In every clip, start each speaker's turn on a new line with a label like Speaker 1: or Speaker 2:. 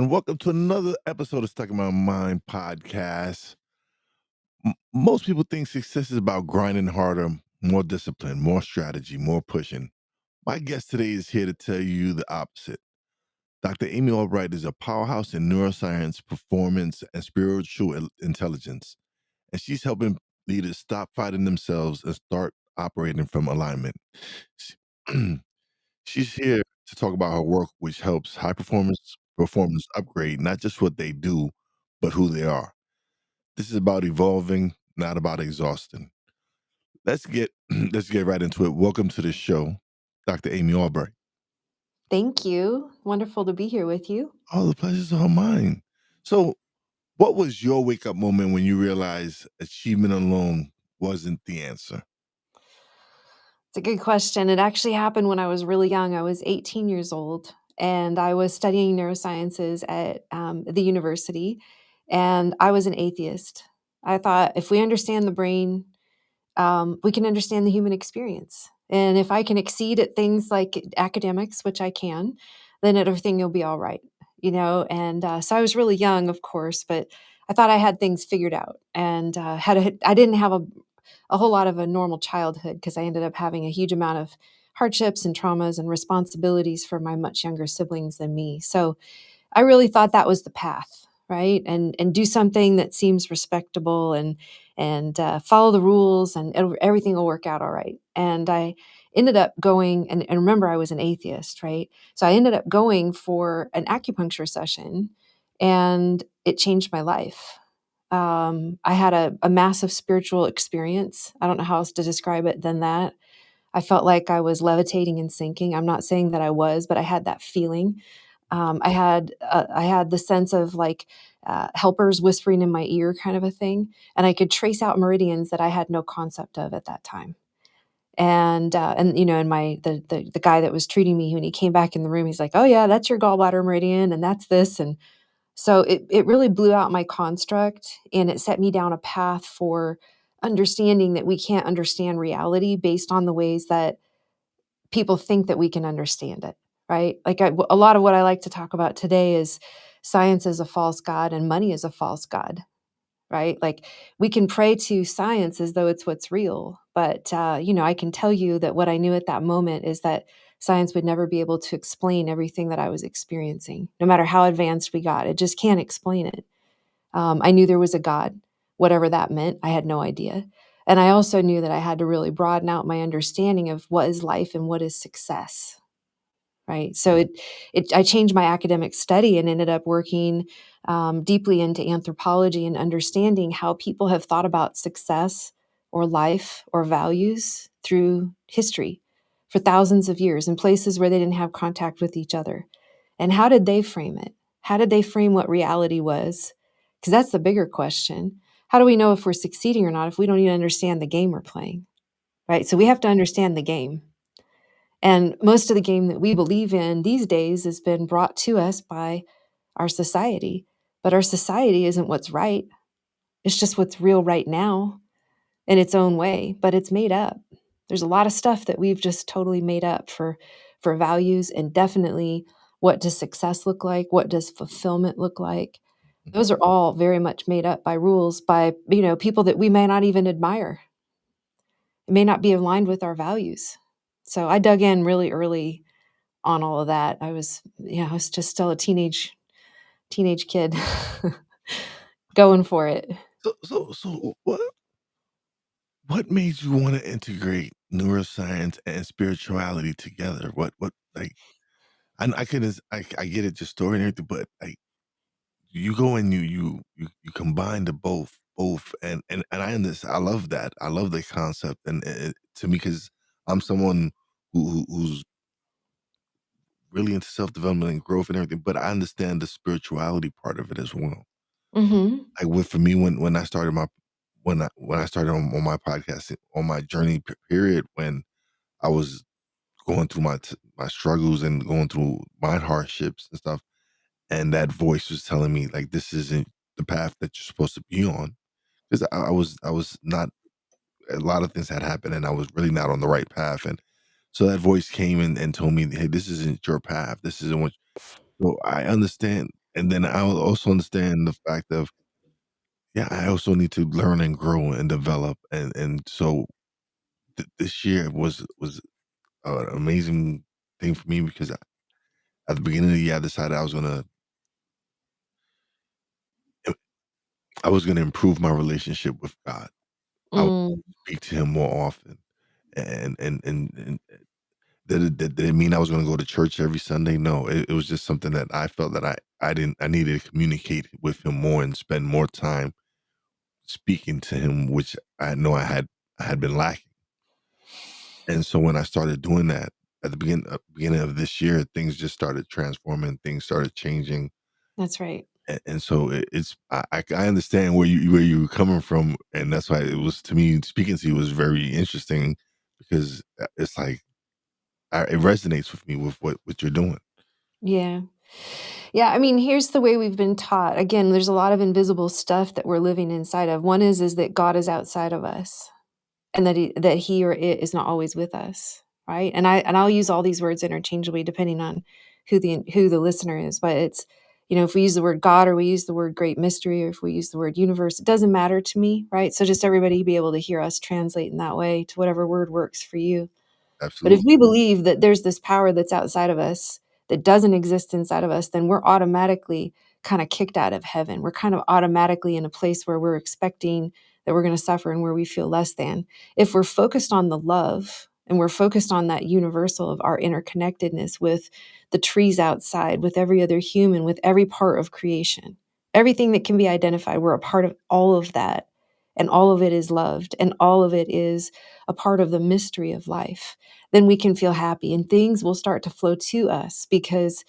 Speaker 1: and welcome to another episode of Stuck in My Mind podcast. Most people think success is about grinding harder, more discipline, more strategy, more pushing. My guest today is here to tell you the opposite. Dr. Amy Albright is a powerhouse in neuroscience, performance, and spiritual intelligence, and she's helping leaders stop fighting themselves and start operating from alignment. She- She's here to talk about her work, which helps high performers upgrade not just what they do, but who they are. This is about evolving, not about exhausting. Let's get let's get right into it. Welcome to the show, Dr. Amy Albright.
Speaker 2: Thank you. Wonderful to be here with you.
Speaker 1: Oh, the pleasure's all mine. So, what was your wake up moment when you realized achievement alone wasn't the answer?
Speaker 2: It's a good question. It actually happened when I was really young. I was 18 years old and I was studying neurosciences at the university, and I was an atheist. I thought if we understand the brain, we can understand the human experience. And if I can exceed at things like academics, which I can, then everything will be all right, And so I was really young, of course, but I thought I had things figured out, and I didn't have a whole lot of a normal childhood because I ended up having a huge amount of hardships and traumas and responsibilities for my much younger siblings than me. So I really thought that was the path, right? And do something that seems respectable and follow the rules, and everything will work out all right. And I ended up going, and remember, I was an atheist, right? So I ended up going for an acupuncture session, and it changed my life. I had a massive spiritual experience. I don't know how else to describe it than that. I felt like I was levitating and sinking. I'm not saying that I was, but I had that feeling. I had the sense of like helpers whispering in my ear, kind of a thing, and I could trace out meridians that I had no concept of at that time. And the guy that was treating me, when he came back in the room, he's like, "Oh yeah, that's your gallbladder meridian, and that's this." And so it really blew out my construct, and it set me down a path for understanding that we can't understand reality based on the ways that people think that we can understand it, right? Like a lot of what I like to talk about today is science is a false god and money is a false god, right? Like we can pray to science as though it's what's real, but I can tell you that what I knew at that moment is that science would never be able to explain everything that I was experiencing, no matter how advanced we got. It just can't explain it. I knew there was a God, whatever that meant. I had no idea. And I also knew that I had to really broaden out my understanding of what is life and what is success. Right. So I changed my academic study and ended up working deeply into anthropology and understanding how people have thought about success or life or values through history for thousands of years in places where they didn't have contact with each other. And how did they frame it? How did they frame what reality was? Because that's the bigger question. How do we know if we're succeeding or not if we don't even understand the game we're playing? Right. So we have to understand the game. And most of the game that we believe in these days has been brought to us by our society. But our society isn't what's right. It's just what's real right now in its own way, but it's made up. There's a lot of stuff that we've just totally made up for values, and definitely what does success look like? What does fulfillment look like? Those are all very much made up by rules by, people that we may not even admire. It may not be aligned with our values. So I dug in really early on all of that. I was just still a teenage kid going for it.
Speaker 1: So what made you want to integrate neuroscience and spirituality together? What like I couldn't I get it, your story and everything, but like you go and you combine the both and I understand. I love that. I love the concept, and to me, because I'm someone who's really into self development and growth and everything, but I understand the spirituality part of it as well.
Speaker 2: Mhm.
Speaker 1: Like with for me when I started my when I started on my podcast on my journey period when I was going through my struggles and going through my hardships and stuff, and that voice was telling me like this isn't the path that you're supposed to be on, because I was not, a lot of things had happened and I was really not on the right path, and so that voice came and told me, hey, this isn't your path, this isn't what. So I understand, and then I will also understand the fact of, yeah, I also need to learn and grow and develop, and so this year was an amazing thing for me because at the beginning of the year, I decided I was gonna improve my relationship with God. I would
Speaker 2: Mm,
Speaker 1: speak to Him more often, and did it mean I was gonna go to church every Sunday? No, it was just something that I felt that I needed to communicate with Him more and spend more time speaking to Him, which I know I had been lacking. And so when I started doing that at the beginning of this year, things just started transforming, things started changing.
Speaker 2: that's right.
Speaker 1: And so it's I understand where you were coming from, and that's why it was to me speaking to you was very interesting because it's like it resonates with me with what you're doing.
Speaker 2: Yeah. Yeah, I mean, here's the way we've been taught. Again, there's a lot of invisible stuff that we're living inside of. One is that God is outside of us and that he or it is not always with us, right? And I'll use all these words interchangeably depending on who the listener is, but it's if we use the word God or we use the word great mystery or if we use the word universe, it doesn't matter to me, right? So just everybody be able to hear us translate in that way to whatever word works for you. But if
Speaker 1: Absolutely.
Speaker 2: we believe that there's this power that's outside of us that doesn't exist inside of us, then we're automatically kind of kicked out of heaven. We're kind of automatically in a place where we're expecting that we're going to suffer and where we feel less than. If we're focused on the love and we're focused on that universal of our interconnectedness with the trees outside, with every other human, with every part of creation, everything that can be identified, we're a part of all of that. And all of it is loved, and all of it is a part of the mystery of life. Then we can feel happy and things will start to flow to us because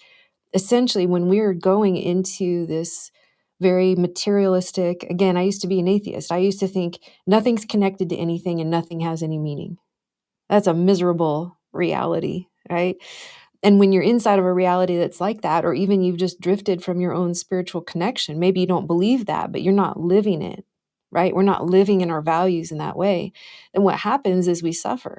Speaker 2: essentially when we're going into this very materialistic, again, I used to be an atheist. I used to think nothing's connected to anything and nothing has any meaning. That's a miserable reality, right? And when you're inside of a reality that's like that, or even you've just drifted from your own spiritual connection, maybe you don't believe that, but you're not living it, right? We're not living in our values in that way. Then what happens is we suffer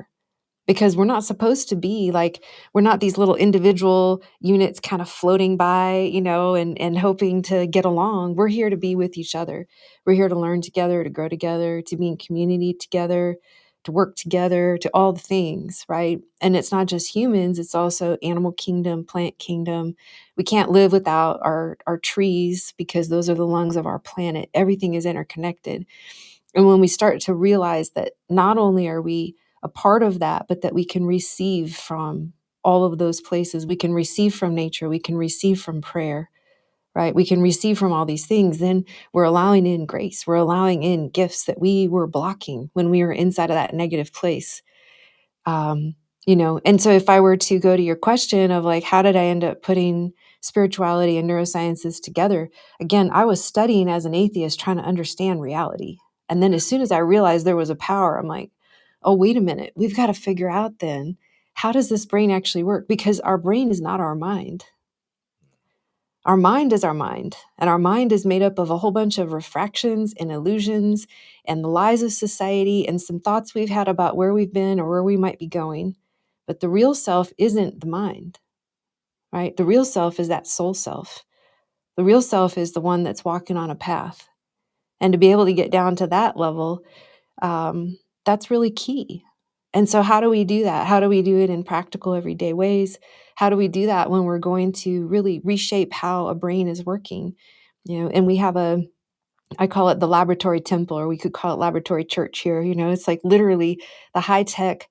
Speaker 2: because we're not supposed to be like we're not these little individual units kind of floating by, and hoping to get along. We're here to be with each other. We're here to learn together, to grow together, to be in community together, to work together, to all the things, right? And it's not just humans, it's also animal kingdom, plant kingdom. We can't live without our trees because those are the lungs of our planet. Everything is interconnected. And when we start to realize that not only are we a part of that, but that we can receive from all of those places, we can receive from nature, we can receive from prayer, right? We can receive from all these things. Then we're allowing in grace. We're allowing in gifts that we were blocking when we were inside of that negative place. Um, and so if I were to go to your question of like, how did I end up putting spirituality and neurosciences together? Again, I was studying as an atheist, trying to understand reality. And then as soon as I realized there was a power, I'm like, oh, wait a minute. We've got to figure out then, how does this brain actually work? Because our brain is not our mind. Our mind is our mind, and our mind is made up of a whole bunch of refractions and illusions and the lies of society and some thoughts we've had about where we've been or where we might be going. But the real self isn't the mind, right? The real self is that soul self. The real self is the one that's walking on a path. And to be able to get down to that level, that's really key. And so, how do we do that? How do we do it in practical, everyday ways? How do we do that when we're going to really reshape how a brain is working? And we have I call it the laboratory temple, or we could call it laboratory church here. It's like literally the high tech,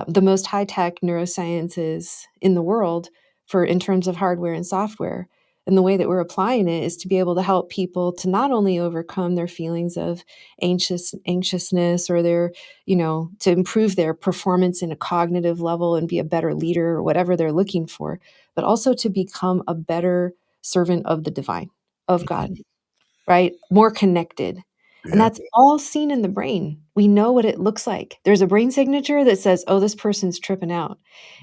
Speaker 2: the most high tech neurosciences in the world for in terms of hardware and software. And the way that we're applying it is to be able to help people to not only overcome their feelings of anxiousness or to improve their performance in a cognitive level and be a better leader or whatever they're looking for, but also to become a better servant of the divine, of God,
Speaker 1: Mhm.
Speaker 2: right? More connected. And
Speaker 1: Yeah.
Speaker 2: that's all seen in the brain. We know what it looks like. There's a brain signature that says, oh, this person's tripping out.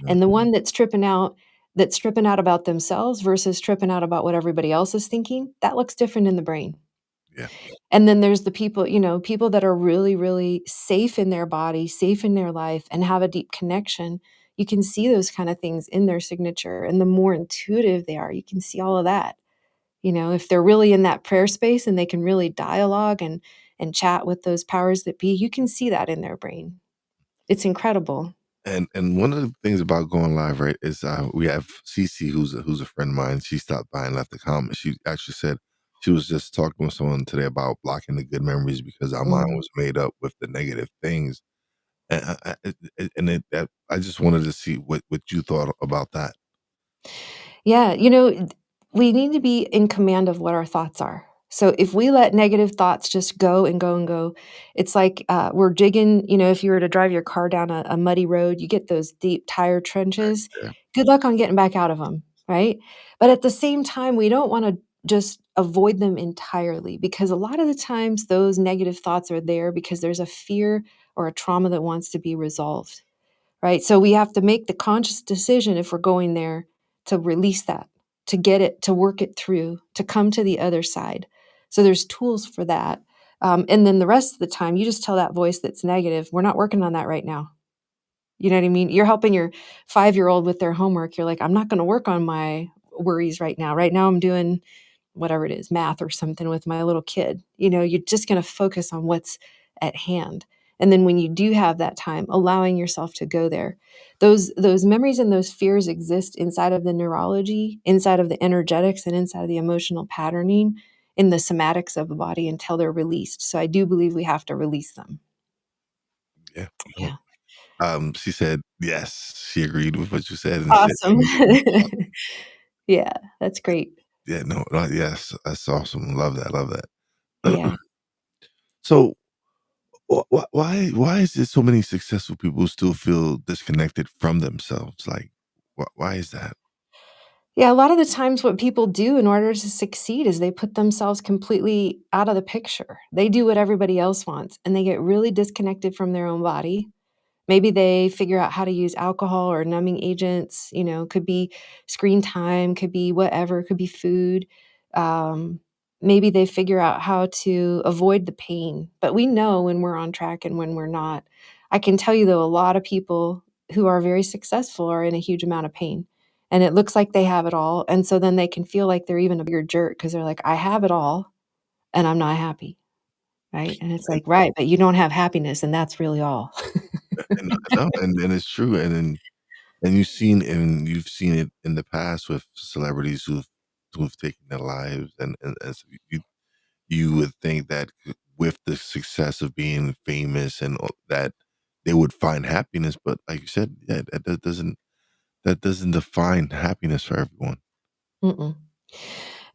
Speaker 2: And the
Speaker 1: Mhm.
Speaker 2: one that's tripping out about themselves versus tripping out about what everybody else is thinking, that looks different in the brain.
Speaker 1: Yeah.
Speaker 2: And then there's the people, people that are really, really safe in their body, safe in their life, and have a deep connection. You can see those kind of things in their signature. And the more intuitive they are, you can see all of that. If they're really in that prayer space and they can really dialogue and chat with those powers that be, you can see that in their brain. It's incredible.
Speaker 1: And one of the things about going live, right, is we have Cece, who's a friend of mine. She stopped by and left a comment. She actually said she was just talking with someone today about blocking the good memories because our mind
Speaker 2: Mm.
Speaker 1: was made up with the negative things. I just wanted to see what you thought about that.
Speaker 2: Yeah, we need to be in command of what our thoughts are. So if we let negative thoughts just go and go and go, it's like we're digging. If you were to drive your car down a muddy road, you get those deep tire trenches.
Speaker 1: Yeah,
Speaker 2: Good luck on getting back out of them, right? But at the same time, we don't want to just avoid them entirely, because a lot of the times those negative thoughts are there because there's a fear or a trauma that wants to be resolved, right? So we have to make the conscious decision, if we're going there, to release that, to get it, to work it through, to come to the other side. So there's tools for that. And then the rest of the time, you just tell that voice that's negative, we're not working on that right now. You know what I mean? You're helping your 5-year-old with their homework. You're like, I'm not going to work on my worries right now. Right now, I'm doing whatever it is, math or something with my little kid. You're just going to focus on what's at hand. And then when you do have that time, allowing yourself to go there. Those memories and those fears exist inside of the neurology, inside of the energetics, and inside of the emotional patterning in the somatics of the body until they're released. So I do believe we have to release them.
Speaker 1: yeah. No.
Speaker 2: Yeah.
Speaker 1: She said yes. She agreed with what you said and said,
Speaker 2: Awesome. Yeah, that's great.
Speaker 1: yeah, no, no, yes, that's awesome. Love that. Love that.
Speaker 2: Yeah.
Speaker 1: So why is there so many successful people who still feel disconnected from themselves? Like, why is that?
Speaker 2: Yeah, a lot of the times what people do in order to succeed is they put themselves completely out of the picture. They do what everybody else wants, and they get really disconnected from their own body. Maybe they figure out how to use alcohol or numbing agents, could be screen time, could be whatever, could be food. Um, Maybe they figure out how to avoid the pain, but we know when we're on track and when we're not. I can tell you, though, a lot of people who are very successful are in a huge amount of pain, and it looks like they have it all. And so then they can feel like they're even a bigger jerk because they're like, I have it all and I'm not happy. Right. And it's
Speaker 1: And
Speaker 2: like, right, but you don't have happiness, and that's really all.
Speaker 1: and no, and it's true, and you've seen it in the past with celebrities who've taken their lives, and so you would think that with the success of being famous and all that they would find happiness, but like you said, yeah, that doesn't define happiness for everyone.
Speaker 2: Mm-mm.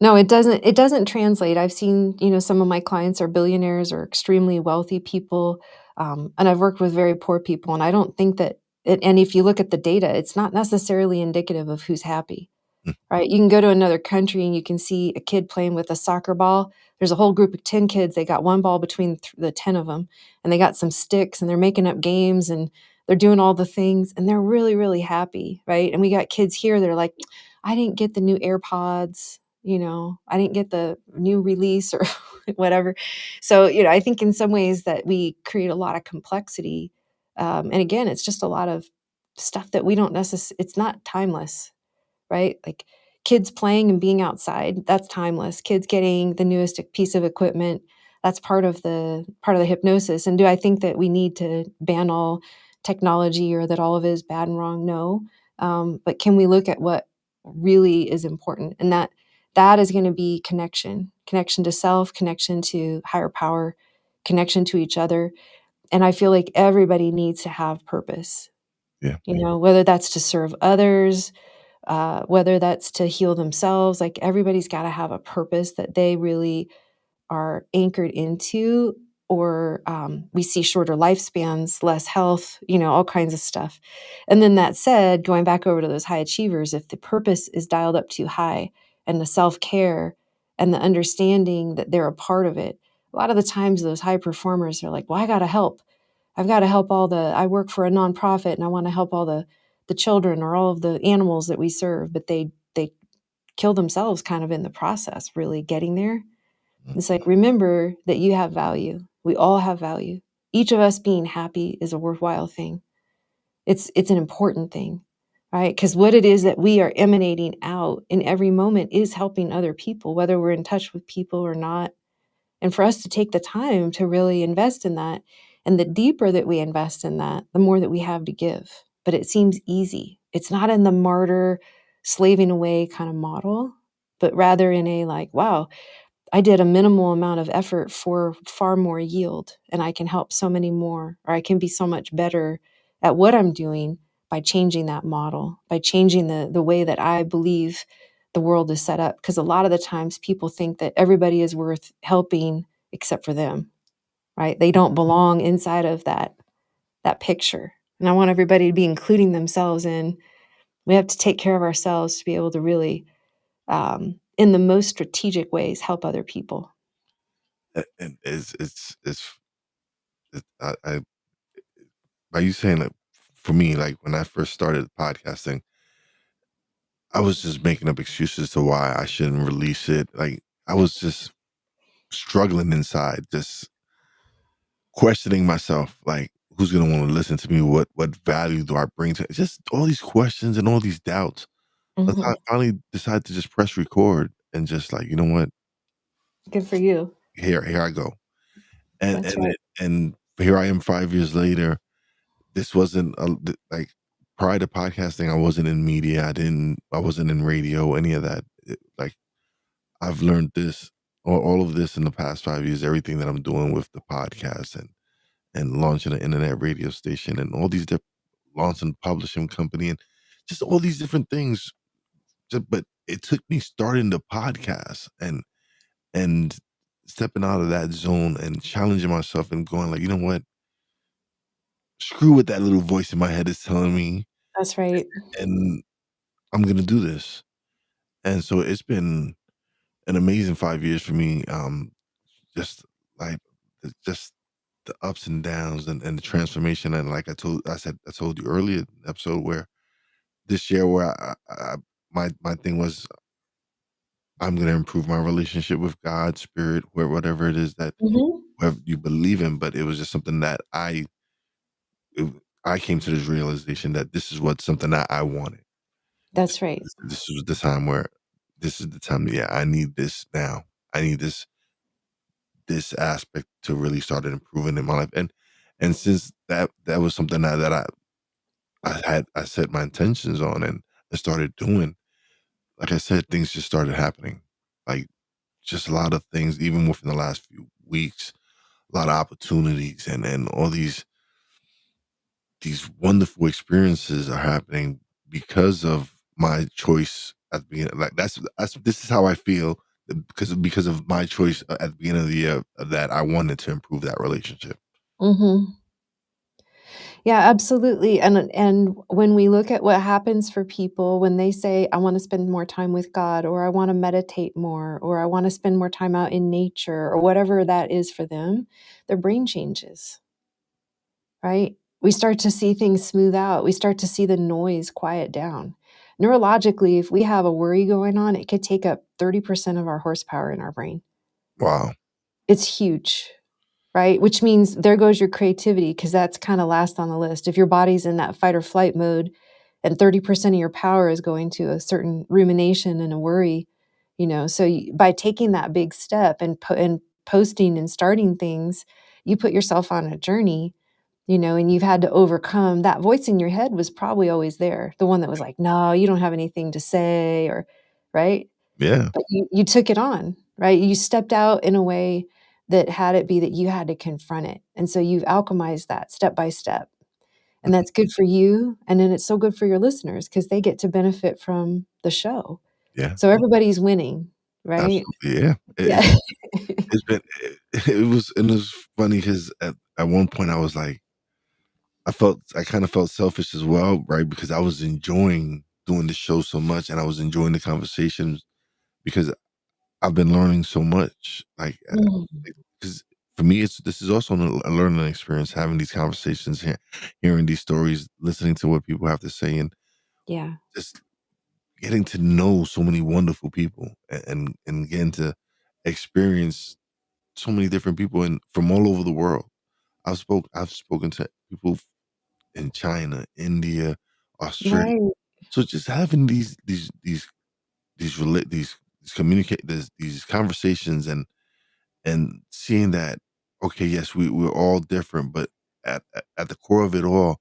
Speaker 2: No, it doesn't translate. I've seen, some of my clients are billionaires or extremely wealthy people, and I've worked with very poor people, and I don't think that and if you look at the data, it's not necessarily indicative of who's happy.
Speaker 1: Mm,
Speaker 2: Right? You can go to another country and you can see a kid playing with a soccer ball. There's a whole group of 10 kids. They got one ball between the 10 of them, and they got some sticks, and they're making up games, and they're doing all the things, and they're really, really happy. Right? And we got kids here that are like, I didn't get the new AirPods. I didn't get the new release or whatever. So, I think in some ways that we create a lot of complexity. And again, it's just a lot of stuff that we don't necessarily, it's not timeless, right? Like kids playing and being outside, that's timeless. Kids getting the newest piece of equipment, that's part of the hypnosis. And do I think that we need to ban all technology or that all of it is bad and wrong? No. But can we look at what really is important? And that is going to be connection to self, connection to higher power, connection to each other. And I feel like everybody needs to have purpose,
Speaker 1: yeah,
Speaker 2: whether that's to serve others, whether that's to heal themselves. Like everybody's got to have a purpose that they really are anchored into, or we see shorter lifespans, less health, all kinds of stuff. And then that said, going back over to those high achievers, if the purpose is dialed up too high and the self care and the understanding that they're a part of it, a lot of the times those high performers are like, well, I got to help. I've got to help I work for a nonprofit and I want to help all the children or all of the animals that we serve, but they kill themselves kind of in the process, really getting there.
Speaker 1: mm,
Speaker 2: It's like, remember that you have value. We all have value. Each of us being happy is a worthwhile thing. It's an important thing, right? Because what it is that we are emanating out in every moment is helping other people, whether we're in touch with people or not. And for us to take the time to really invest in that, and the deeper that we invest in that, the more that we have to give. But it seems easy. It's not in the martyr, slaving away kind of model, but rather in a like, wow, I did a minimal amount of effort for far more yield, and I can help so many more, or I can be so much better at what I'm doing by changing that model, by changing the way that I believe the world is set up. Because a lot of the times people think that everybody is worth helping except for them, right? They don't belong inside of that picture. And I want everybody to be including themselves in. We have to take care of ourselves to be able to really, in the most strategic ways, help other people.
Speaker 1: And I by you saying that, for me, like, when I first started podcasting, I was just making up excuses to why I shouldn't release it. Like, I was just struggling inside, just questioning myself, like, who's gonna wanna listen to me? What value do I bring to just all these questions and all these doubts. Until I
Speaker 2: Mhm.
Speaker 1: finally decided to just press record and just like, "You know what?
Speaker 2: Good for you.
Speaker 1: Here I go." And
Speaker 2: That's
Speaker 1: and
Speaker 2: right.
Speaker 1: it and here I am 5 years later. This wasn't a th like, prior to podcasting, I wasn't in media, I wasn't in radio, any of that. Like, I've learned this, all of this in the past 5 years, everything that I'm doing with the podcast and launching an internet radio station and all these launching a publishing company and just all these different things. But it took me starting the podcast and stepping out of that zone and challenging myself and going like, "You know what? Screw what that little voice in my head is telling me,
Speaker 2: That's right.
Speaker 1: and I'm gonna do this." And so it's been an amazing 5 years for me, just like just the ups and downs and the transformation, and like I told you earlier in the episode where this year where my thing was I'm gonna improve my relationship with God, spirit, where whatever it is that
Speaker 2: Mhm.
Speaker 1: whoever you believe in, but it was just something that it I came to this realization that this is what something that I wanted.
Speaker 2: That's right.
Speaker 1: This was the time where this is the time, yeah, I need this now. I need this aspect to really start improving in my life, and since that was something that I set my intentions on and I started doing, like I said, things just started happening. Like, just a lot of things, even within the last few weeks, a lot of opportunities and all these wonderful experiences are happening because of my choice at the beginning. Like, that's this is how I feel, because of my choice at the beginning of the year, that I wanted to improve that relationship.
Speaker 2: Mhm. Yeah, absolutely, and when we look at what happens for people when they say, "I wanna spend more time with God," or "I wanna meditate more," or "I wanna spend more time out in nature," or whatever that is for them, their brain changes, right? We start to see things smooth out, we start to see the noise quiet down. Neurologically, if we have a worry going on, it could take up 30% of our horsepower in our brain.
Speaker 1: Wow.
Speaker 2: It's huge. Right? Which means there goes your creativity because that's kinda last on the list. If your body's in that fight or flight mode and 30% of your power is going to a certain rumination and a worry, so by taking that big step and posting and starting things, you put yourself on a journey, and you've had to overcome that voice in your head was probably always there, the one that was like, "No, you don't have anything to say," or right?
Speaker 1: Yeah.
Speaker 2: But you took it on, right? You stepped out in a way that had it be that you had to confront it, and so you've alchemized that step by step, and
Speaker 1: Mhm.
Speaker 2: that's good for you, and then it's so good for your listeners because they get to benefit from the show.
Speaker 1: Yeah.
Speaker 2: So everybody's winning, right?
Speaker 1: Absolutely, yeah.
Speaker 2: Yeah.
Speaker 1: It's been it was funny because at one point I was like, I kinda felt selfish as well, right? Because I was enjoying doing the show so much, and I was enjoying the conversations because I've been learning so much, like,
Speaker 2: Mm,
Speaker 1: 'cause for me, this is also a learning experience, having these conversations, hearing these stories, listening to what people have to say, and
Speaker 2: yeah.
Speaker 1: just getting to know so many wonderful people and getting to experience so many different people from all over the world. I've spoken to people in China, India, Australia,
Speaker 2: Right.
Speaker 1: So just having these communicate these conversations and seeing that, okay, yes, we're all different, but at the core of it all,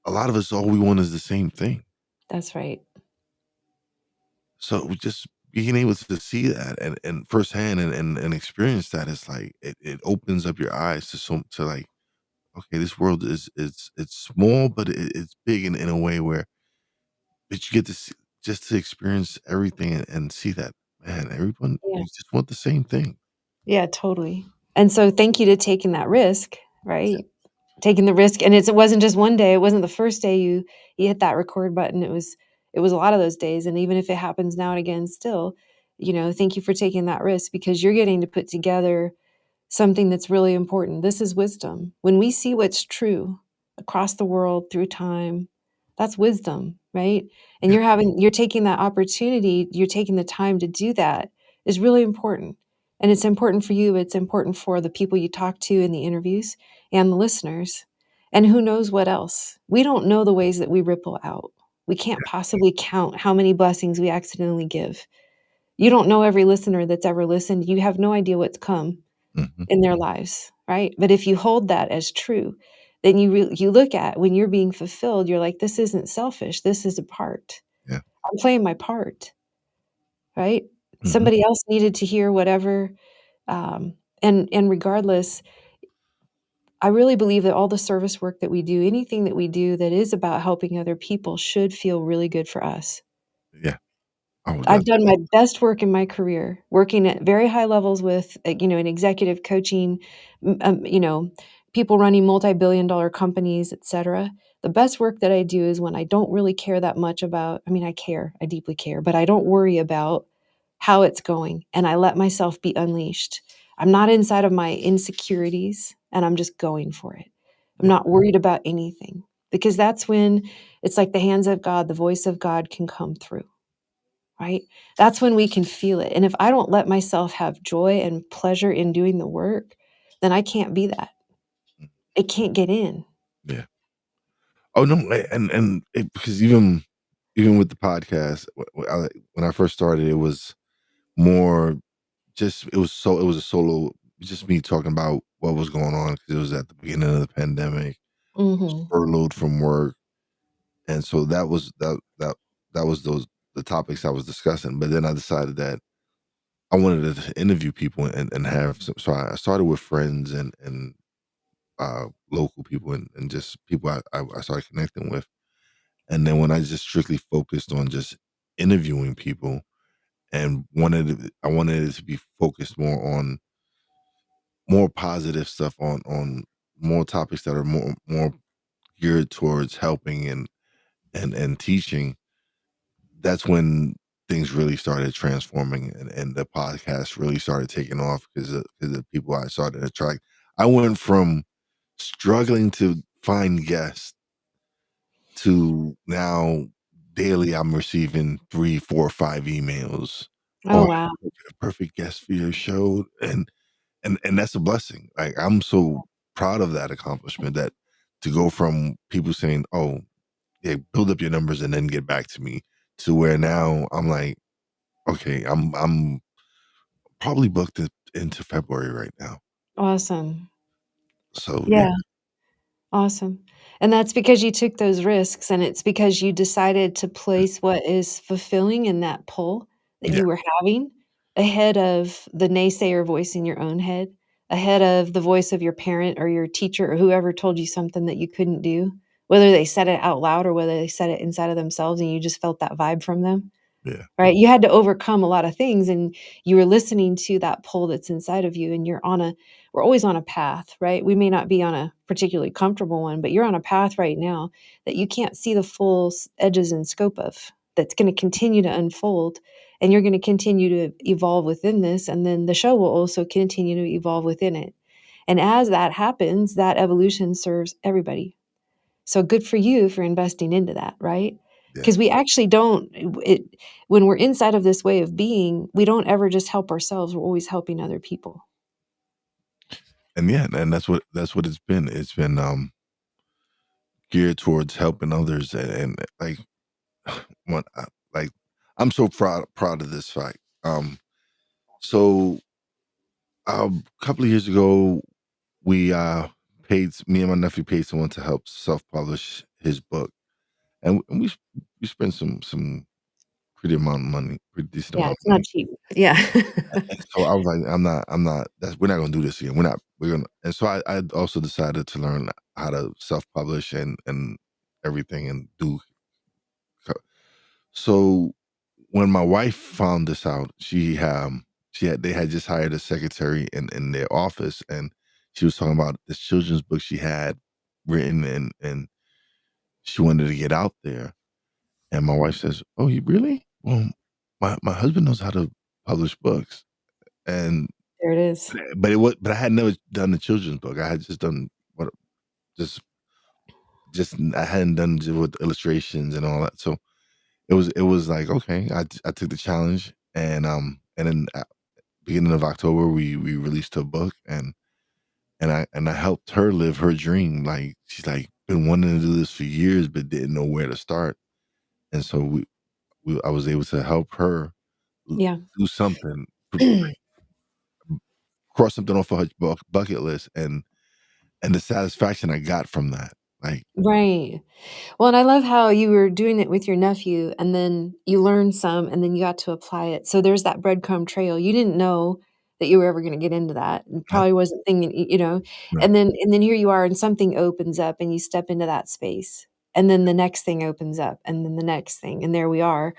Speaker 1: a lot of us, all we want is the same thing.
Speaker 2: That's right.
Speaker 1: So just being able to see that and firsthand and experience that, is like it opens up your eyes to like, okay, this world it's small, but it's big in a way where that you get to see, just to experience everything and see that, man, everyone,
Speaker 2: Yeah.
Speaker 1: we just want the same thing.
Speaker 2: Yeah, totally. And so thank you to taking that risk, right? Taking the risk, and it wasn't just one day, it wasn't the first day you hit that record button, it was a lot of those days, and even if it happens now and again still, thank you for taking that risk because you're getting to put together something that's really important. This is wisdom. When we see what's true across the world through time, that's wisdom, right? And
Speaker 1: Yeah.
Speaker 2: you're taking that opportunity, you're taking the time to do that is really important. And it's important for you, it's important for the people you talk to in the interviews and the listeners. And who knows what else? We don't know the ways that we ripple out. We can't possibly count how many blessings we accidentally give. You don't know every listener that's ever listened. You have no idea what's come
Speaker 1: Mhm.
Speaker 2: in their lives, right? But if you hold that as true, then you look at when you're being fulfilled, you're like, "This isn't selfish, this is a part.
Speaker 1: Yeah.
Speaker 2: I'm playing my part," right?
Speaker 1: Mhm.
Speaker 2: Somebody else needed to hear whatever, and regardless, I really believe that all the service work that we do, anything that we do that is about helping other people should feel really good for us.
Speaker 1: Yeah. Oh,
Speaker 2: I've
Speaker 1: that's
Speaker 2: done my best work in my career, working at very high levels with, in executive coaching, people running multi-billion dollar companies, etcetera. The best work that I do is when I don't really care that much about I care, I deeply care, but I don't worry about how it's going, and I let myself be unleashed. I'm not inside of my insecurities, and I'm just going for it. I'm
Speaker 1: yeah.
Speaker 2: not worried about anything, because that's when it's like the hands of God, the voice of God can come through. Right? That's when we can feel it, and if I don't let myself have joy and pleasure in doing the work, then I can't be that.
Speaker 1: Mm.
Speaker 2: It can't get in.
Speaker 1: Yeah. Oh, no, and because even with the podcast, when I first started, it was more just it was a solo, just me talking about what was going on because it was at the beginning of the pandemic,
Speaker 2: Mhm.
Speaker 1: furloughed from work, and so that was the topics I was discussing, but then I decided that I wanted to interview people and have some, so I started with friends and local people and just people I started connecting with. And then when I just strictly focused on just interviewing people and I wanted it to be focused more on more positive stuff, on more topics that are more geared towards helping and teaching. That's when things really started transforming and the podcast really started taking off because the people I started to attract. I went from struggling to find guests to now daily I'm receiving 3, 4, 5 emails.
Speaker 2: Oh,
Speaker 1: "Oh,
Speaker 2: wow.
Speaker 1: a perfect guest for your show," and that's a blessing. Like, I'm so proud of that accomplishment, that to go from people saying, "Oh, yeah, build up your numbers and then get back to me," to where now I'm like, "Okay, I'm probably booked into February right now."
Speaker 2: Awesome.
Speaker 1: So, yeah,
Speaker 2: Yeah. Awesome. And that's because you took those risks, and it's because you decided to place what is fulfilling in that pull that
Speaker 1: yeah,
Speaker 2: you were having ahead of the naysayer voice in your own head, ahead of the voice of your parent or your teacher or whoever told you something that you couldn't do, whether they said it out loud or whether they said it inside of themselves and you just felt that vibe from them.
Speaker 1: yeah,
Speaker 2: Right? You had to overcome a lot of things, and you were listening to that pull that's inside of you, and we're always on a path, right? We may not be on a particularly comfortable one, but you're on a path right now that you can't see the full edges and scope of, that's going to continue to unfold, and you're going to continue to evolve within this, and then the show will also continue to evolve within it. And as that happens, that evolution serves everybody. So good for you for investing into that, right?
Speaker 1: yeah,
Speaker 2: Because we actually don't it when we're inside of this way of being, we don't ever just help ourselves, we're always helping other people.
Speaker 1: and yeah, and that's what it's been. It's been, geared towards helping others, and like when like I'm so proud of this fact. So a couple of years ago, we paid me and my nephew paid someone to help self publish his book, and we spent some pretty amount of money, pretty decent
Speaker 2: Yeah,
Speaker 1: amount
Speaker 2: it's
Speaker 1: of money.
Speaker 2: not cheap. Yeah.
Speaker 1: And so I was like, I'm not. We're not gonna do this again. We're gonna. And so I also decided to learn how to self publish and everything and do. So when my wife found this out, they had just hired a secretary in their office, and she was talking about this children's book she had written, and she wanted to get out there. And my wife says, "Oh, you really? Well, my husband knows how to publish books." And
Speaker 2: There it is.
Speaker 1: but I had never done a children's book. I had just done what just I hadn't done with illustrations and all that. So it was like, okay, I took the challenge, and then beginning of October, we released her book, and I helped her live her dream. Like, she's like been wanting to do this for years, but didn't know where to start. And so I was able to help her
Speaker 2: Yeah.
Speaker 1: do something, cross something off of her bucket list, and the satisfaction I got from that, like,
Speaker 2: Right. Well, and I love how you were doing it with your nephew, and then you learned some, and then you got to apply it. So there's that breadcrumb trail. You didn't know that you were ever gonna get into that, and
Speaker 1: yeah,
Speaker 2: probably wasn't thinking,
Speaker 1: no,
Speaker 2: and then here you are, and something opens up, and you step into that space, and then the next thing opens up, and then the next thing, and there we are.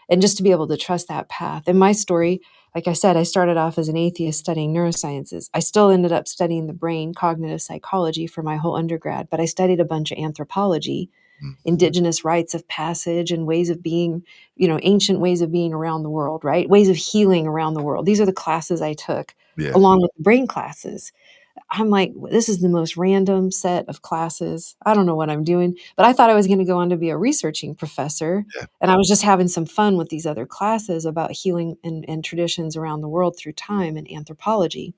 Speaker 2: And just to be able to trust that path. In my story, like I said, I started off as an atheist studying neurosciences. I still ended up studying the brain, cognitive psychology for my whole undergrad, but I studied a bunch of anthropology,
Speaker 1: mm,
Speaker 2: indigenous rites of passage and ways of being, ancient ways of being around the world, right? Ways of healing around the world. These are the classes I took
Speaker 1: yeah,
Speaker 2: along with the brain classes. I'm like, this is the most random set of classes. I don't know what I'm doing, but I thought I was going to go on to be a researching professor.
Speaker 1: yeah,
Speaker 2: And I was just having some fun with these other classes about healing and traditions around the world through time and anthropology.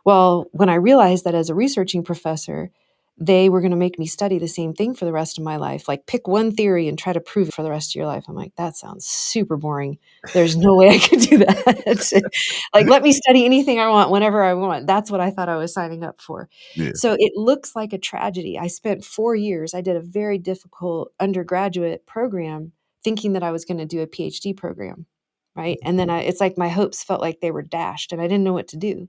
Speaker 2: Well, when I realized that as a researching professor, they were going to make me study the same thing for the rest of my life, like pick one theory and try to prove it for the rest of your life. I'm like, that sounds super boring. There's no way I could do that. Like, let me study anything I want whenever I want. That's what I thought I was signing up for.
Speaker 1: yeah,
Speaker 2: So it looks like a tragedy. I spent 4 years, I did a very difficult undergraduate program thinking that I was going to do a PhD program. Right. And then it's like my hopes felt like they were dashed and I didn't know what to do.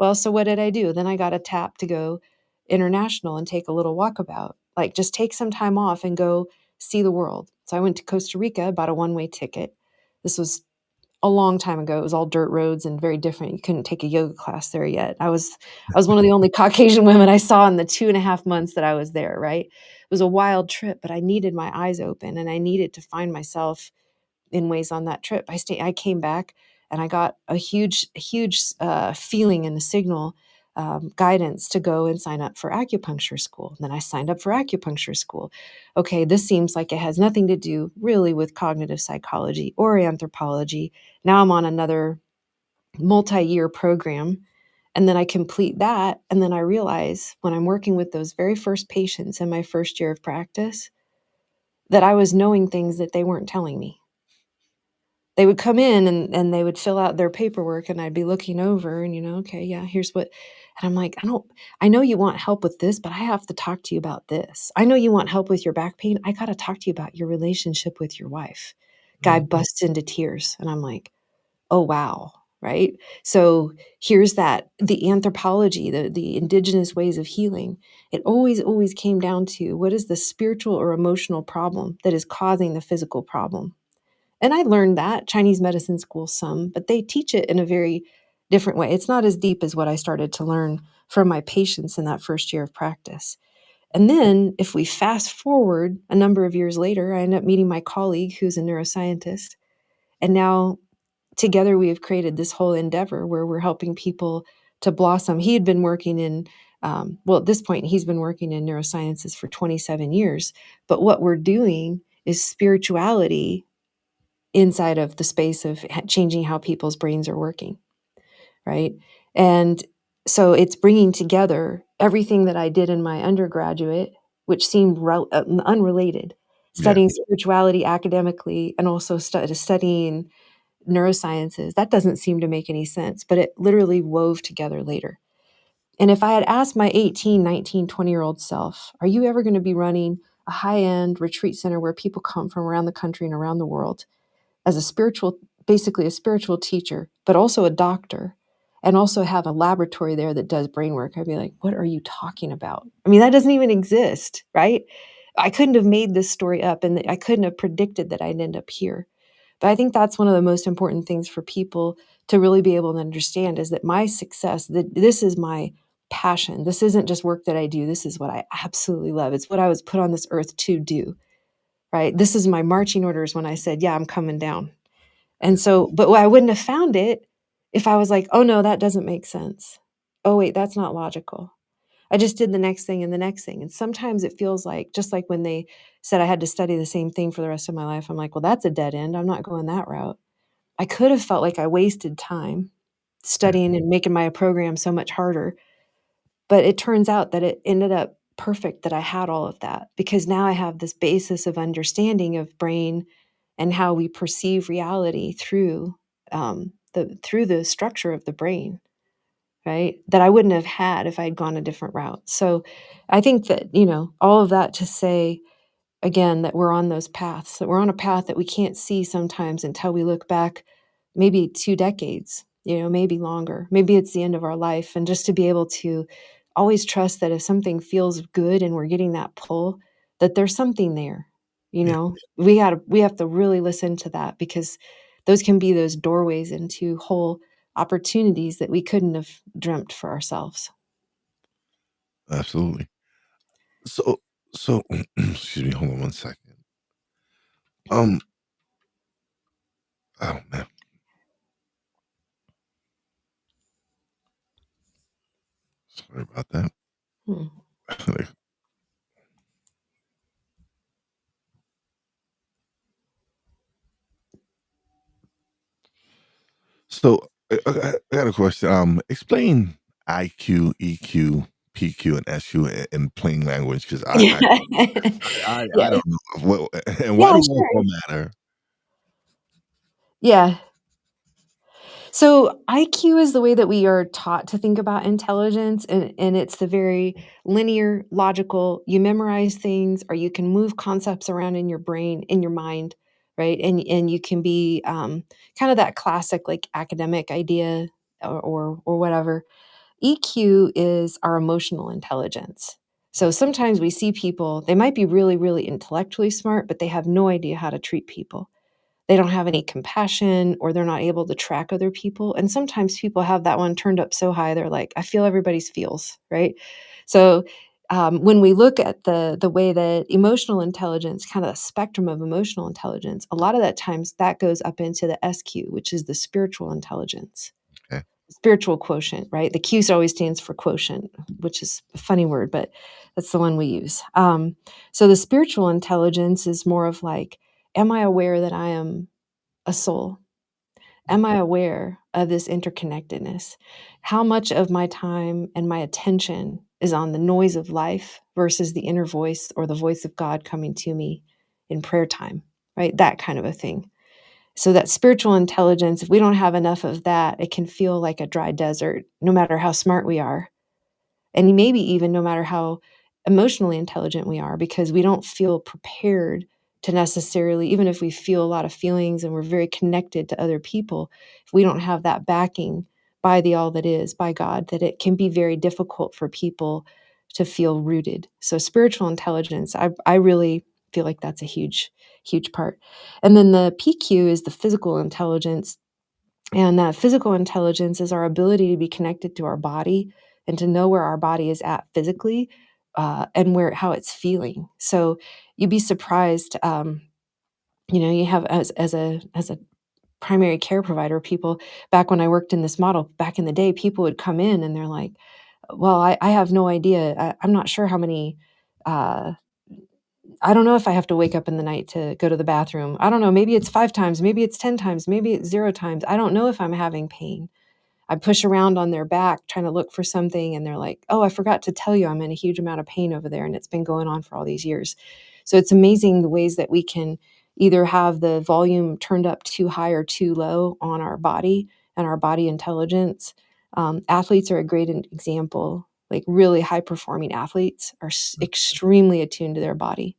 Speaker 2: Well, so what did I do? Then I got a tap to go international and take a little walkabout. Like, just take some time off and go see the world. So I went to Costa Rica, bought a one-way ticket. This was a long time ago. It was all dirt roads and very different. You couldn't take a yoga class there yet. I was one of the only Caucasian women I saw in the 2.5 months that I was there, right? It was a wild trip, but I needed my eyes open and I needed to find myself in ways on that trip. I came back and I got a huge feeling and a signal, guidance to go and sign up for acupuncture school. And then I signed up for acupuncture school. Okay, this seems like it has nothing to do really with cognitive psychology or anthropology. Now I'm on another multi-year program. And then I complete that. And then I realize when I'm working with those very first patients in my first year of practice that I was knowing things that they weren't telling me. They would come in and they would fill out their paperwork, and I'd be looking over and, "Okay, yeah, here's what." And I'm like, I know you want help with this, but I have to talk to you about this. I know you want help with your back pain. I gotta talk to you about your relationship with your wife." Guy
Speaker 1: mm,
Speaker 2: busts into tears, and I'm like, "Oh, wow." Right? So, here's the anthropology, the indigenous ways of healing. It always came down to what is the spiritual or emotional problem that is causing the physical problem. And I learned that Chinese medicine school some, but they teach it in a very different way. It's not as deep as what I started to learn from my patients in that first year of practice. And then if we fast forward a number of years later, I end up meeting my colleague who's a neuroscientist. And now together we have created this whole endeavor where we're helping people to blossom. He had been working in, well, at this point, he's been working in neurosciences for 27 years. But what we're doing is spirituality inside of the space of changing how people's brains are working, right? And so it's bringing together everything that I did in my undergraduate, which seemed unrelated.
Speaker 1: Yeah.
Speaker 2: studying spirituality academically and also studying neurosciences. That doesn't seem to make any sense, but it literally wove together later. And if I had asked my 18, 19, 20-year-old self, are you ever going to be running a high-end retreat center where people come from around the country and around the world as a spiritual, basically a spiritual teacher, but also a doctor, and also have a laboratory there that does brain work? I'd be like, what are you talking about? I mean, that doesn't even exist, right? I couldn't have made this story up, and I couldn't have predicted that I'd end up here. But I think that's one of the most important things for people to really be able to understand, is that my success, that this is my passion. This isn't just work that I do. This is what I absolutely love. It's what I was put on this earth to do, right? This is my marching orders when I said, yeah, I'm coming down. And so, but I wouldn't have found it if I was like, oh no, that doesn't make sense. Oh wait, that's not logical. I just did the next thing and the next thing. And sometimes it feels like, just like when they said I had to study the same thing for the rest of my life, I'm like, well, that's a dead end. I'm not going that route. I could have felt like I wasted time
Speaker 1: Yeah.
Speaker 2: studying and making my program so much harder. But it turns out that it ended up perfect that I had all of that, because now I have this basis of understanding of brain and how we perceive reality through the structure of the brain, right? That I wouldn't have had if I'd gone a different route. So I think that, all of that to say, again, that we're on those paths, that we're on a path that we can't see sometimes until we look back maybe 2 decades, maybe longer. Maybe it's the end of our life. And just to be able to always trust that if something feels good and we're getting that pull, that there's something there.
Speaker 1: Yeah.
Speaker 2: We have to really listen to that, because those can be those doorways into whole opportunities that we couldn't have dreamt for ourselves.
Speaker 1: Absolutely. So, so excuse me. Hold on one second. Um. Oh man. Sorry about that.
Speaker 2: Hmm.
Speaker 1: So I got a question. Explain IQ, EQ, PQ, and SQ in plain language, because
Speaker 2: Yeah.
Speaker 1: I
Speaker 2: Yeah.
Speaker 1: don't know what, and why
Speaker 2: Yeah,
Speaker 1: do all
Speaker 2: sure.
Speaker 1: four matter?
Speaker 2: Yeah. So IQ is the way that we are taught to think about intelligence, and it's the very linear, logical, you memorize things, or you can move concepts around in your brain, in your mind, right? And you can be kind of that classic like academic idea, or whatever. EQ is our emotional intelligence. So sometimes we see people, they might be really, really intellectually smart, but they have no idea how to treat people. They don't have any compassion, or they're not able to track other people. And sometimes people have that one turned up so high, they're like, I feel everybody's feels, right? So when we look at the way that emotional intelligence, kind of a spectrum of emotional intelligence, a lot of that times that goes up into the SQ, which is the spiritual intelligence,
Speaker 1: Okay.
Speaker 2: spiritual quotient, right? The Q always stands for quotient, which is a funny word, but that's the one we use. So the spiritual intelligence is more of like, am I aware that I am a soul? Am I aware of this interconnectedness? How much of my time and my attention is on the noise of life versus the inner voice or the voice of God coming to me in prayer time, right? That kind of a thing. So that spiritual intelligence, if we don't have enough of that, it can feel like a dry desert, no matter how smart we are. And maybe even no matter how emotionally intelligent we are, because we don't feel prepared to necessarily, even if we feel a lot of feelings and we're very connected to other people, if we don't have that backing by the all that is, by God, that it can be very difficult for people to feel rooted. So spiritual intelligence, I really feel like that's a huge, huge part. And then the PQ is the physical intelligence, and that physical intelligence is our ability to be connected to our body and to know where our body is at physically, and how it's feeling. So you'd be surprised. You have as a primary care provider, people, back when I worked in this model back in the day, people would come in and they're like, "Well, I have no idea. I'm not sure how many." Uh, I don't know if I have to wake up in the night to go to the bathroom. I don't know. Maybe it's 5 times. Maybe it's 10 times. Maybe it's 0 times. I don't know if I'm having pain. I push around on their back trying to look for something, and they're like, "Oh, I forgot to tell you I'm in a huge amount of pain over there, and it's been going on for all these years." So it's amazing the ways that we can either have the volume turned up too high or too low on our body and our body intelligence. Athletes are a great example. Like really high performing athletes are extremely attuned to their body.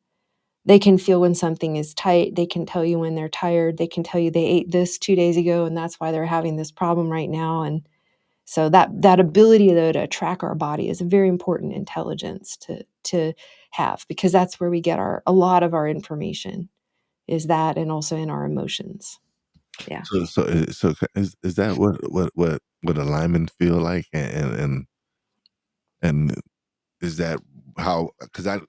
Speaker 2: They can feel when something is tight. They can tell you when they're tired. They can tell you they ate this 2 days ago and that's why they're having this problem right now. And so that ability though to track our body is a very important intelligence to have, because that's where we get a lot of our information, is that, and also in our emotions. Yeah.
Speaker 1: So is that what alignment feel like? And is that how? Because I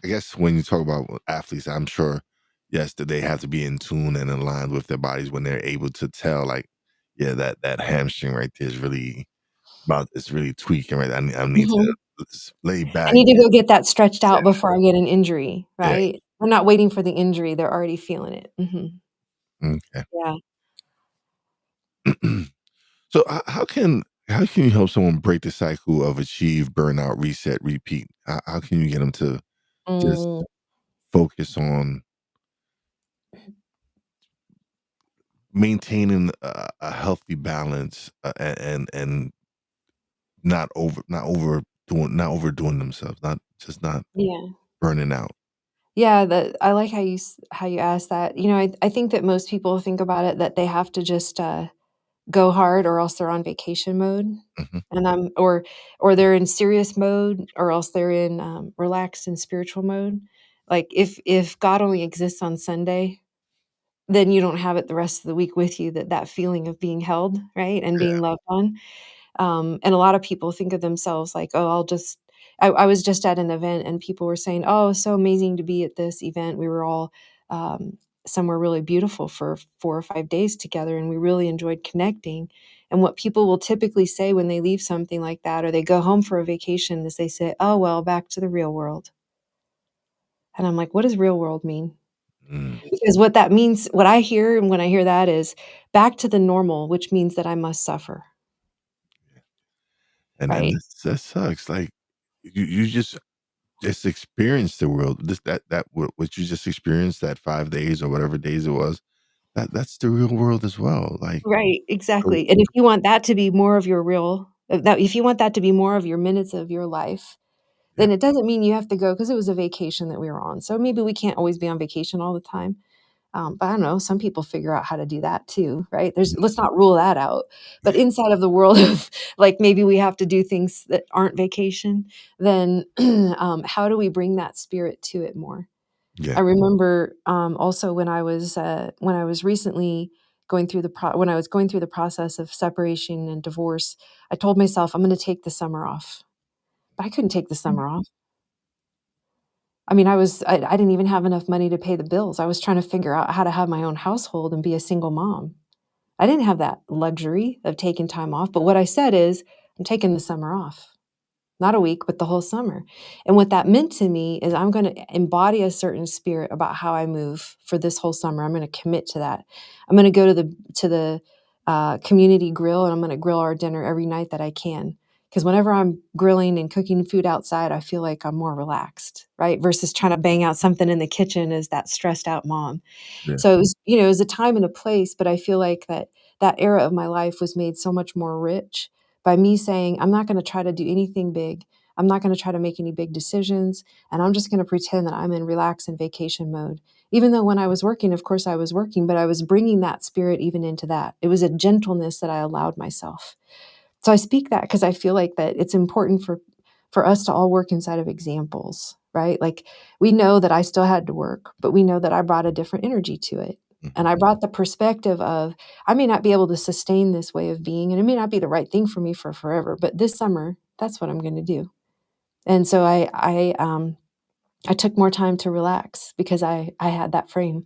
Speaker 1: guess when you talk about athletes, I'm sure, yes, that they have to be in tune and aligned with their bodies when they're able to tell, like, yeah, that hamstring right there is really about it's really tweaking, right? I need to
Speaker 2: Mhm.
Speaker 1: just lay
Speaker 2: I
Speaker 1: back.
Speaker 2: need to go get that stretched out
Speaker 1: Yeah,
Speaker 2: before I get an injury,
Speaker 1: yeah.
Speaker 2: right? I'm not waiting for the injury, they're already feeling it. Mhm.
Speaker 1: Okay.
Speaker 2: Yeah.
Speaker 1: So how can you help someone break the cycle of achieve, burnout, reset, repeat? How can you get them to just
Speaker 2: Mm,
Speaker 1: focus on maintaining a healthy balance, and not overdoing themselves, not
Speaker 2: yeah.
Speaker 1: burning out.
Speaker 2: Yeah, that I like how you asked that. I think that most people think about it that they have to just, go hard or else they're on vacation mode,
Speaker 1: Mhm.
Speaker 2: and or they're in serious mode or else they're in, relaxed and spiritual mode. Like, if God only exists on Sunday, then you don't have it the rest of the week with you, that feeling of being held, right, and
Speaker 1: Yeah.
Speaker 2: being loved on. And a lot of people think of themselves like, "Oh, I was just at an event and people were saying, "Oh, it's so amazing to be at this event. We were all somewhere really beautiful for 4 or 5 days together and we really enjoyed connecting." And what people will typically say when they leave something like that or they go home for a vacation is they say, "Oh, well, back to the real world." And I'm like, "What does real world mean?"
Speaker 1: Mm.
Speaker 2: Because what that means, what I hear and when I hear that is back to the normal, which means that I must suffer,
Speaker 1: And
Speaker 2: right?
Speaker 1: that sucks. Like, you just experienced the world. What you just experienced, that 5 days or whatever days it was, that's the real world as well. Like,
Speaker 2: Right,
Speaker 1: so
Speaker 2: exactly, and if you want that to be more of your real that if you want that to be more of your minutes of your life,
Speaker 1: yeah,
Speaker 2: then it doesn't mean you have to go because it was a vacation that we were on, so maybe we can't always be on vacation all the time, but I don't know, some people figure out how to do that too, right? There's Let's not rule that out, but inside of the world of, like, maybe we have to do things that aren't vacation, then, how do we bring that spirit to it more?
Speaker 1: yeah.
Speaker 2: I remember, also when I was recently when I was going through the process of separation and divorce, I told myself, "I'm gonna take the summer off." But I couldn't take the summer off. I mean, I didn't even have enough money to pay the bills. I was trying to figure out how to have my own household and be a single mom. I didn't have that luxury of taking time off, but what I said is, "I'm taking the summer off." Not a week, but the whole summer. And what that meant to me is I'm gonna embody a certain spirit about how I move for this whole summer. I'm gonna commit to that. I'm gonna go to the community grill, and I'm gonna grill our dinner every night that I can. Because whenever I'm grilling and cooking food outside, I feel like I'm more relaxed, right? Versus trying to bang out something in the kitchen as that stressed out mom.
Speaker 1: Yeah.
Speaker 2: So it was a time and a place, but I feel like that era of my life was made so much more rich by me saying, I'm not going to try to do anything big. I'm not going to try to make any big decisions. And I'm just going to pretend that I'm in relax and vacation mode. Even though when I was working, of course, I was working, but I was bringing that spirit even into that. It was a gentleness that I allowed myself. So I speak that because I feel like that it's important for us to all work inside of examples, right? Like we know that I still had to work, but we know that I brought a different energy to it.
Speaker 1: Mhm.
Speaker 2: And I brought the perspective of I may not be able to sustain this way of being, and it may not be the right thing for me for forever, but this summer, that's what I'm going to do. And so I took more time to relax because I had that frame.